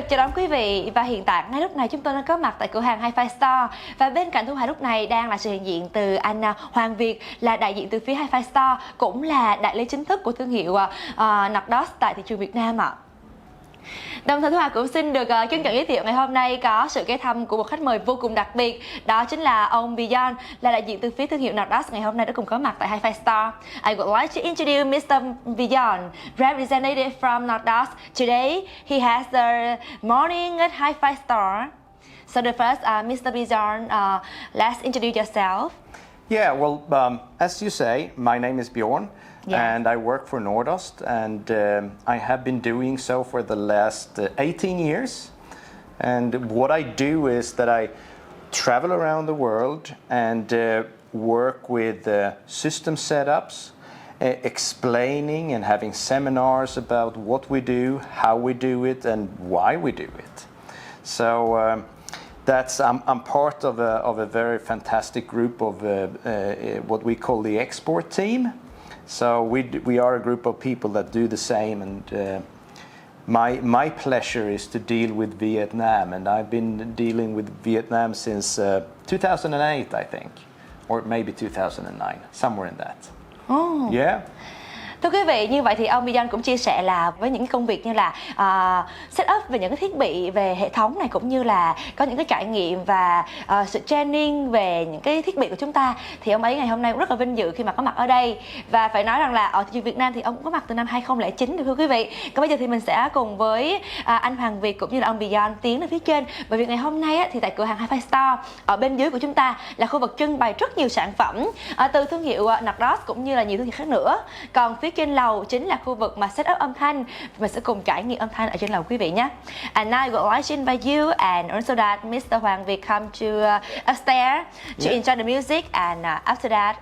chào đón quý vị và hiện tại ngay lúc này chúng tôi đang có mặt tại cửa hàng Hifi Store và bên cạnh Thu Hà lúc này đang là sự hiện diện từ anh Hoàng Việt là đại diện từ phía Hifi Store cũng là đại lý chính thức của thương hiệu Nordost tại thị trường Việt Nam ạ. Đồng thời Thu Hà cũng xin được trân trọng giới thiệu ngày hôm nay có sự ghé thăm của một khách mời vô cùng đặc biệt, đó chính là ông Bjorn là đại diện từ phía thương hiệu Nordost ngày hôm nay đã cùng có mặt tại Hifi Store. I would like to introduce Mr. Bjorn, representative from Nordost. Today he has the morning at Hifi Store. So the first, Mr. Bjorn, let's introduce yourself. Yeah, well, as you say, my name is Bjorn. Yeah. And I work for Nordost, and I have been doing so for the last 18 years. And what I do is that I travel around the world and work with system setups, explaining and having seminars about what we do, how we do it, and why we do it. So I'm part of a very fantastic group of what we call the export team. So we are a group of people that do the same, and my pleasure is to deal with Vietnam, and I've been dealing with Vietnam since 2008, I think, or maybe 2009, somewhere in that. Oh. Yeah. Thưa quý vị, như vậy thì ông Bjorn cũng chia sẻ là với những công việc như là set up về những cái thiết bị về hệ thống này, cũng như là có những cái trải nghiệm và sự training về những cái thiết bị của chúng ta, thì ông ấy ngày hôm nay cũng rất là vinh dự khi mà có mặt ở đây. Và phải nói rằng là ở thị trường Việt Nam thì ông cũng có mặt từ năm 2009 thưa quý vị. Còn bây giờ thì mình sẽ cùng với anh Hoàng Việt cũng như là ông Bjorn tiến lên phía trên, bởi vì ngày hôm nay thì tại cửa hàng Hifi Store ở bên dưới của chúng ta là khu vực trưng bày rất nhiều sản phẩm từ thương hiệu Nordost cũng như là nhiều thương hiệu khác nữa. Còn phía trên lầu chính là khu vực mà set up âm thanh, mình sẽ cùng trải nghiệm âm thanh ở trên lầu quý vị nhé. And now I would like to invite you and also that Mr. Hoàng Việt come to upstairs to enjoy the music, and after that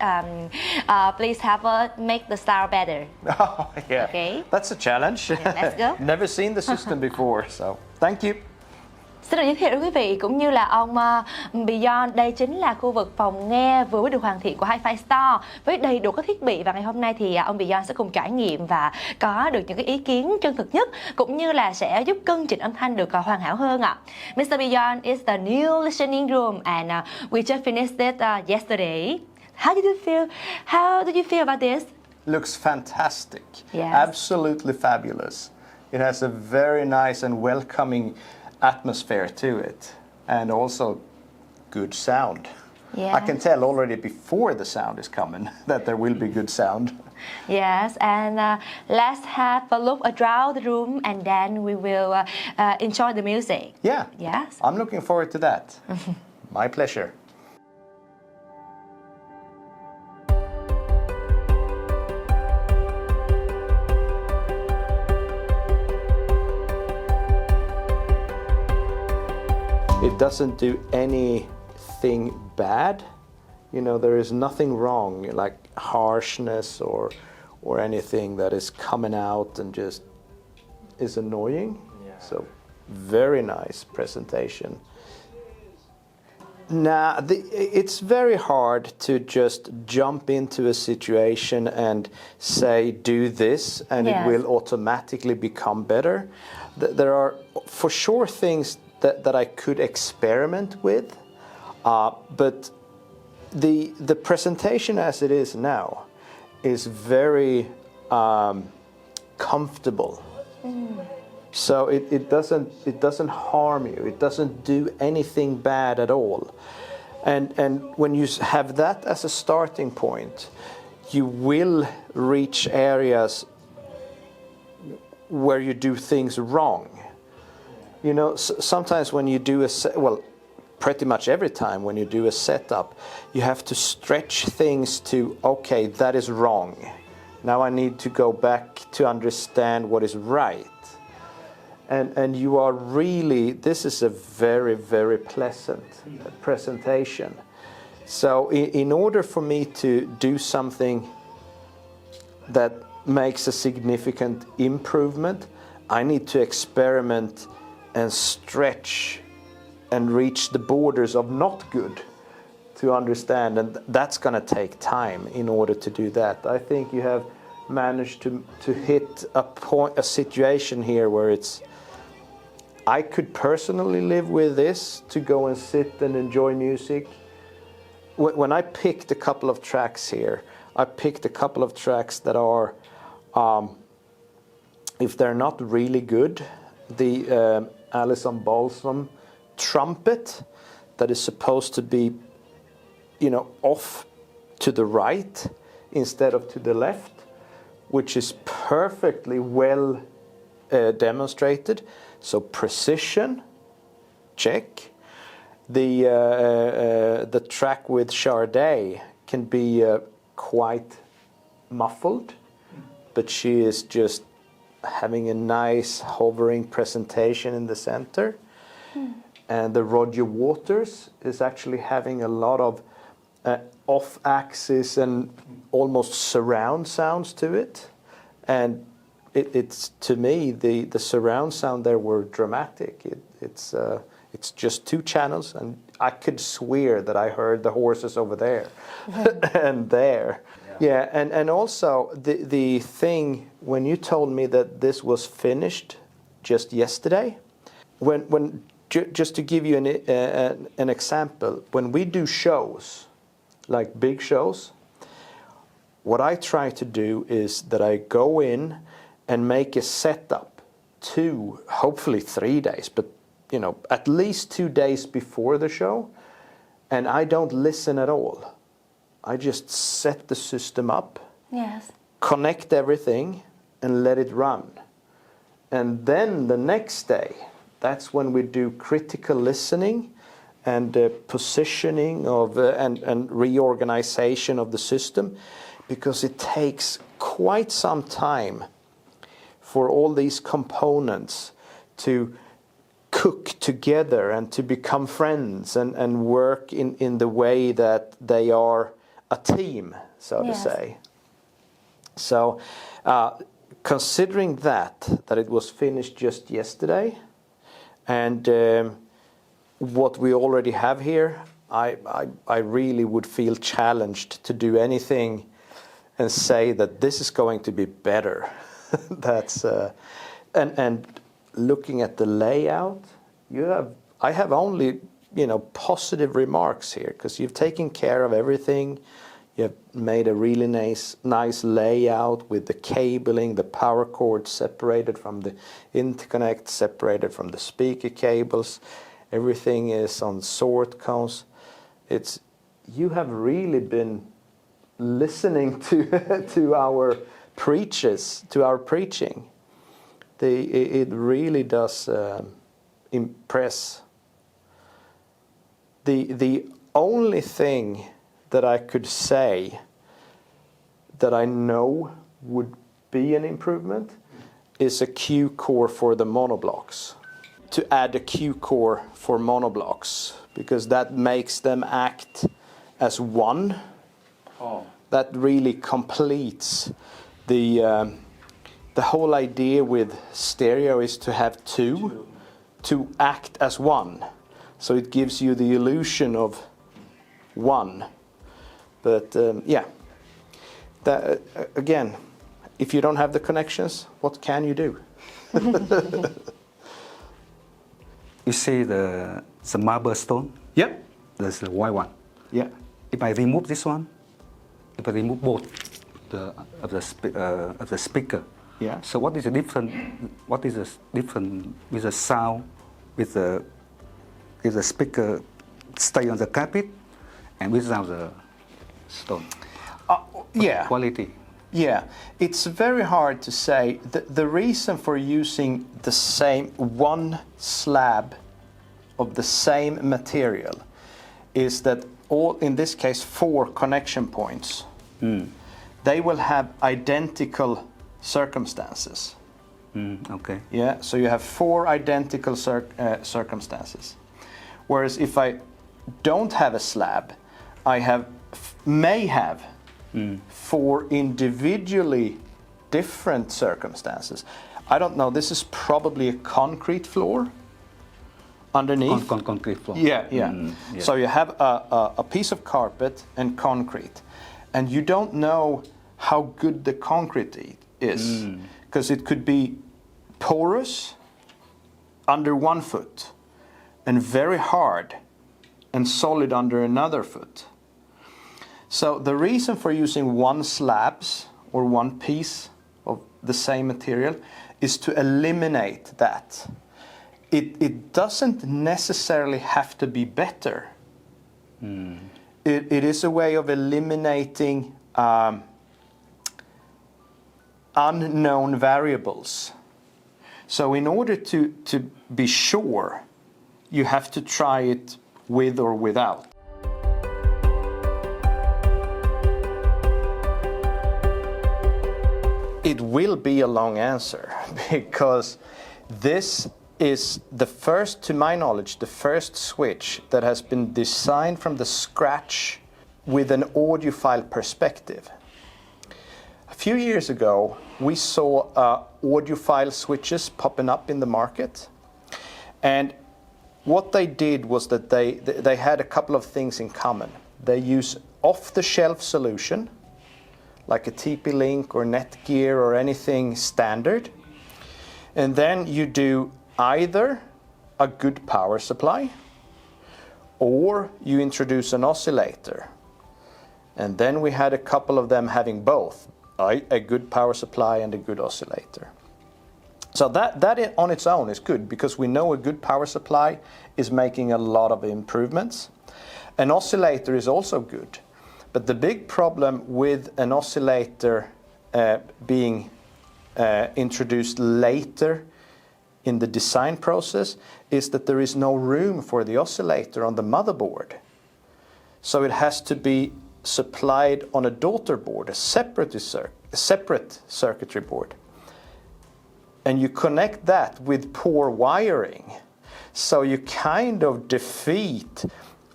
please help us make the sound better. Oh yeah. Okay. That's a challenge. Yeah, let's go. Never seen the system before, so thank you. Xin được giới thiệu với quý vị cũng như là ông Bjorn, đây chính là khu vực phòng nghe vừa mới được hoàn thiện của Hifi Store với đầy đủ các thiết bị, và ngày hôm nay thì ông Bjorn sẽ cùng trải nghiệm và có được những cái ý kiến chân thực nhất cũng như là sẽ giúp cân chỉnh âm thanh được hoàn hảo hơn ạ. Mr. Bjorn is the new listening room and we just finished it yesterday. How did you feel about this? Looks fantastic. Yes. Absolutely fabulous. It has a very nice and welcoming atmosphere to it, and also good sound. Yeah. I can tell already before the sound is coming that there will be good sound. Yes, and let's have a look around the room and then we will enjoy the music. Yeah. Yes. I'm looking forward to that. My pleasure. It doesn't do anything bad. You know, there is nothing wrong, like harshness or anything that is coming out and just is annoying. Yeah. So, very nice presentation. Now, it's very hard to just jump into a situation and say, do this, and Yes. it will automatically become better. There are, for sure, things that I could experiment with, but the presentation as it is now is very comfortable. So it doesn't harm you. It doesn't do anything bad at all. And when you have that as a starting point, you will reach areas where you do things wrong. You know, sometimes when you do pretty much every time when you do a setup, you have to stretch things to, okay, that is wrong. Now I need to go back to understand what is right. And you are really, this is a very, very pleasant presentation. So in order for me to do something that makes a significant improvement, I need to experiment and stretch and reach the borders of not good to understand, and that's going to take time in order to do that. I think you have managed to hit a situation here where it's I could personally live with this, to go and sit and enjoy music. When I picked a couple of tracks here, I picked a couple of tracks that are, if they're not really good, the Alison Balsam trumpet that is supposed to be, off to the right instead of to the left, which is perfectly well demonstrated. So precision, check. The track with Sade can be quite muffled, but she is just having a nice hovering presentation in the center. And the Roger Waters is actually having a lot of off-axis and almost surround sounds to it. And it's to me, the surround sound there were dramatic. It's just 2 channels, and I could swear that I heard the horses over there and there. Yeah, and also the thing, when you told me that this was finished just yesterday, just to give you an example, when we do shows, like big shows, what I try to do is that I go in and make a setup 2, hopefully 3 days, but at least 2 days before the show, and I don't listen at all. I just set the system up, Yes. connect everything, and let it run. And then the next day, that's when we do critical listening and positioning of and reorganization of the system, because it takes quite some time for all these components to cook together and to become friends and work in the way that they are a team, so to say. So considering that it was finished just yesterday, and what we already have here, I really would feel challenged to do anything and say that this is going to be better. That's and looking at the layout, I have only positive remarks here, because you've taken care of everything. You have made a really nice layout with the cabling, the power cord separated from the interconnect, separated from the speaker cables. Everything is on sort cones. You have really been listening to our preaches, to our preaching. It really does impress. The only thing that I could say that I know would be an improvement is a Q core for the monoblocks. To add a Q core for monoblocks, because that makes them act as one. Oh. That really completes the whole idea with stereo is to have two to act as one. So it gives you the illusion of one. But that, again, if you don't have the connections, what can you do? You see the marble stone? Yeah. There's the white one. Yeah. If I remove this one, if I remove both of the speaker, yeah. So what is the difference? What is the difference with the sound, with the speaker stay on the carpet, and without the stone? Yeah. Quality. Yeah, it's very hard to say. The reason for using the same one slab of the same material is that all, in this case, 4 connection points, they will have identical circumstances. Okay. Yeah, so you have 4 identical circumstances. Whereas if I don't have a slab, I may have 4 individually different circumstances. I don't know, this is probably a concrete floor underneath. Concrete floor. Yeah, yeah. So you have a piece of carpet and concrete, and you don't know how good the concrete is, because it could be porous under one foot and very hard and solid under another foot. So the reason for using one slabs or one piece of the same material is to eliminate that. It doesn't necessarily have to be better. It is a way of eliminating unknown variables. So in order to be sure, you have to try it with or without. It will be a long answer because this is the first, to my knowledge, the first switch that has been designed from the scratch with an audiophile perspective. A few years ago, we saw audiophile switches popping up in the market. And what they did was that they had a couple of things in common. They use off-the-shelf solution, like a TP-Link or Netgear or anything standard. And then you do either a good power supply or you introduce an oscillator. And then we had a couple of them having both, a good power supply and a good oscillator. So that on its own is good because we know a good power supply is making a lot of improvements. An oscillator is also good. But the big problem with an oscillator being introduced later in the design process is that there is no room for the oscillator on the motherboard. So it has to be supplied on a daughter board, a separate circuitry board. And you connect that with poor wiring. So you kind of defeat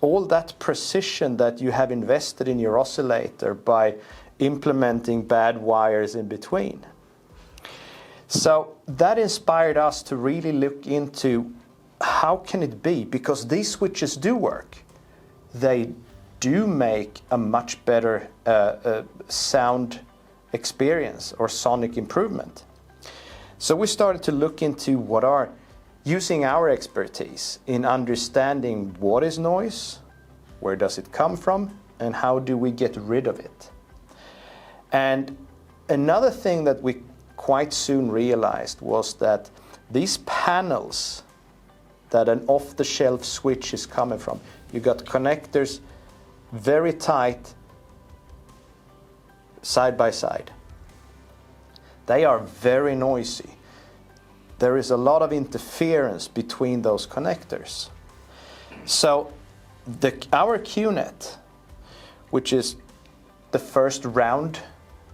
all that precision that you have invested in your oscillator by implementing bad wires in between. So that inspired us to really look into how can it be, because these switches do work. They do make a much better sound experience or sonic improvement. So we started to look into using our expertise in understanding what is noise, where does it come from, and how do we get rid of it. And another thing that we quite soon realized was that these panels that an off-the-shelf switch is coming from, you got connectors very tight side by side. They are very noisy. There is a lot of interference between those connectors. So our QNet, which is the first round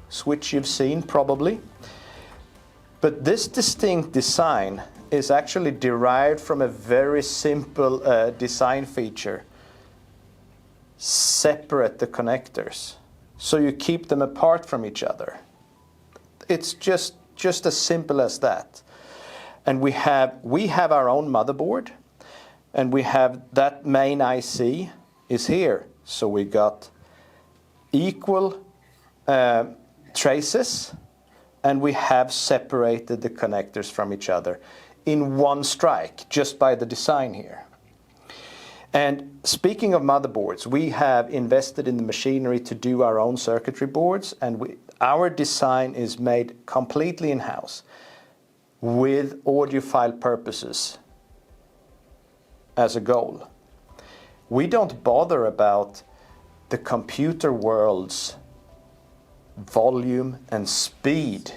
switch you've seen probably, but this distinct design is actually derived from a very simple design feature. Separate the connectors so you keep them apart from each other. It's just as simple as that. And we have our own motherboard, and we have that main IC is here. So we got equal traces, and we have separated the connectors from each other in one strike just by the design here. And speaking of motherboards, we have invested in the machinery to do our own circuitry boards, and our design is made completely in-house with audiophile purposes as a goal. We don't bother about the computer world's volume and speed.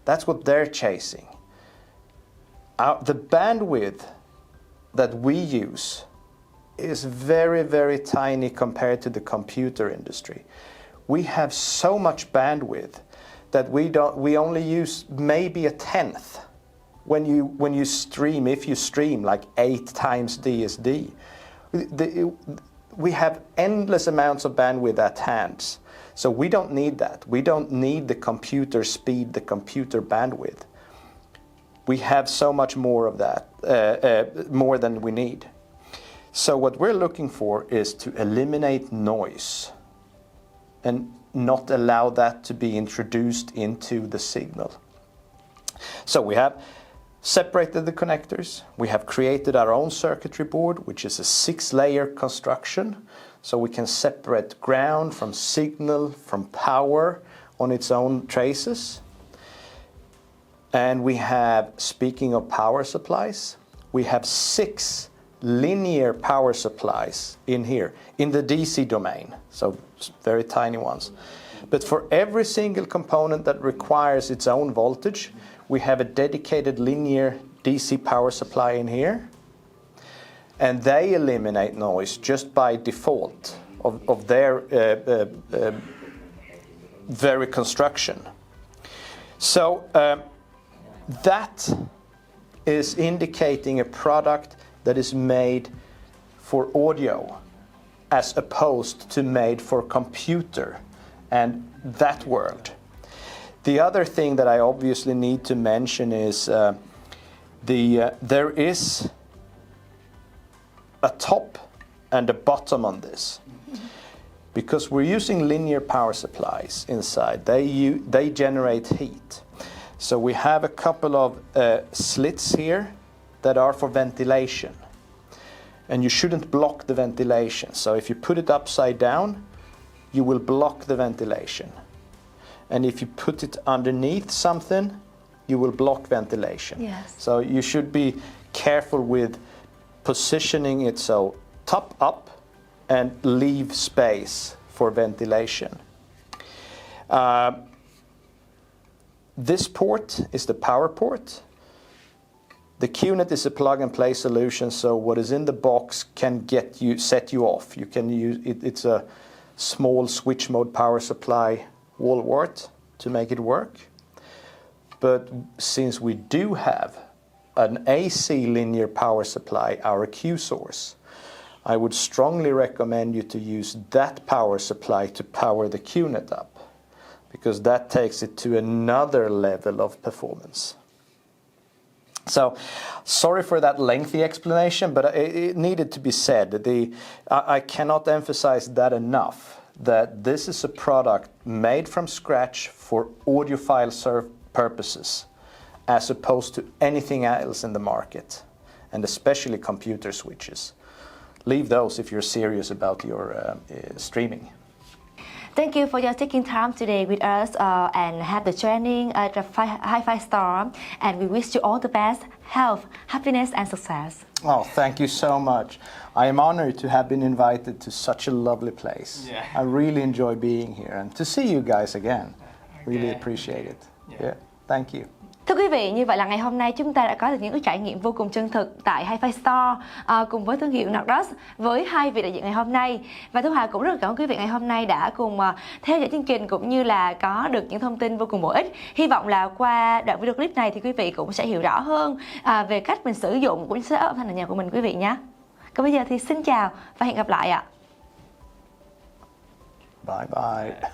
That's what they're chasing. The bandwidth that we use is very, very tiny compared to the computer industry. We have so much bandwidth that we only use maybe a tenth when you stream, if you stream like 8 times DSD. We have endless amounts of bandwidth at hand. So we don't need that. We don't need the computer speed, the computer bandwidth. We have so much more of that, more than we need. So what we're looking for is to eliminate noise and not allow that to be introduced into the signal. So we have separated the connectors. We have created our own circuitry board, which is a 6-layer construction. So we can separate ground from signal, from power on its own traces. And we have, speaking of power supplies, we have 6 linear power supplies in here, in the DC domain, so very tiny ones. But for every single component that requires its own voltage, we have a dedicated linear DC power supply in here. And they eliminate noise just by default of their very construction. So that is indicating a product that is made for audio as opposed to made for computer and that world. The other thing that I obviously need to mention is there is a top and a bottom on this. Because we're using linear power supplies inside, they generate heat. So we have a couple of slits here that are for ventilation. And you shouldn't block the ventilation. So if you put it upside down, you will block the ventilation. And if you put it underneath something, you will block ventilation. Yes. So you should be careful with positioning it so top up and leave space for ventilation. This port is the power port. The QNet is a plug-and-play solution, so what is in the box can set you off. You can use it. It's a small switch mode power supply wall wart to make it work. But since we do have an AC linear power supply, our Q source, I would strongly recommend you to use that power supply to power the QNet up, because that takes it to another level of performance. So, sorry for that lengthy explanation, but it needed to be said. I cannot emphasize that enough, that this is a product made from scratch for audiophile purposes, as opposed to anything else in the market, and especially computer switches. Leave those if you're serious about your streaming. Thank you for your taking time today with us and have the training at the Hi-Fi Store. And we wish you all the best, health, happiness, and success. Oh, thank you so much. I am honored to have been invited to such a lovely place. Yeah. I really enjoy being here and to see you guys again. Really appreciate it. Yeah, thank you. Thưa quý vị, như vậy là ngày hôm nay chúng ta đã có được những cái trải nghiệm vô cùng chân thực tại Hi-Fi Store cùng với thương hiệu Nordost với hai vị đại diện ngày hôm nay. Và Thu Hà cũng rất là cảm ơn quý vị ngày hôm nay đã cùng theo dõi chương trình cũng như là có được những thông tin vô cùng bổ ích. Hy vọng là qua đoạn video clip này thì quý vị cũng sẽ hiểu rõ hơn về cách mình sử dụng cũng như setup âm thanh ở nhà của mình quý vị nhé. Còn bây giờ thì xin chào và hẹn gặp lại ạ. Bye bye.